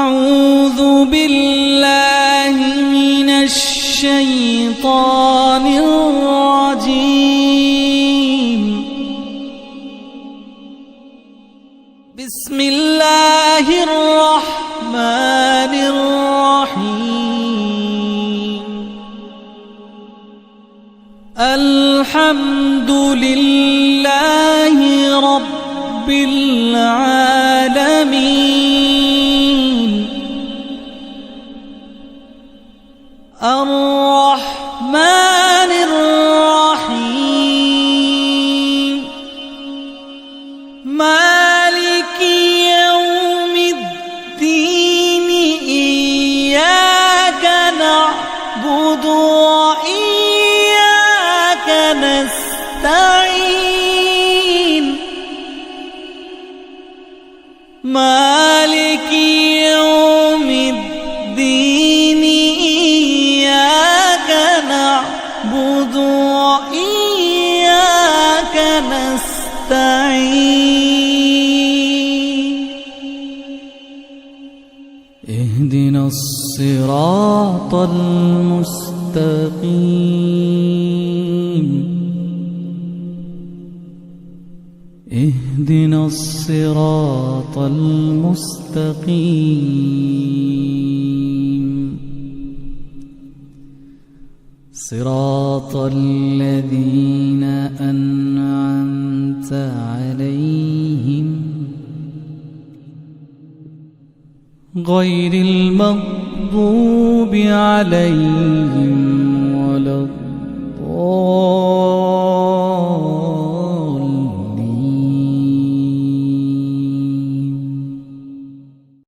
أعوذ بالله من الشيطان الرجيم. بسم الله الرحمن الرحيم. الحمد لله رب العالمين. الرحمن الرحيم. مالك يوم الدين. إياك نعبد وإياك نستعين. مالك يوم الدين. إياك نعبد وإياك نستعين. اهدنا الصراط المستقيم. اهدنا الصراط المستقيم. صراط الذين أنعمت عليهم غير المغضوب عليهم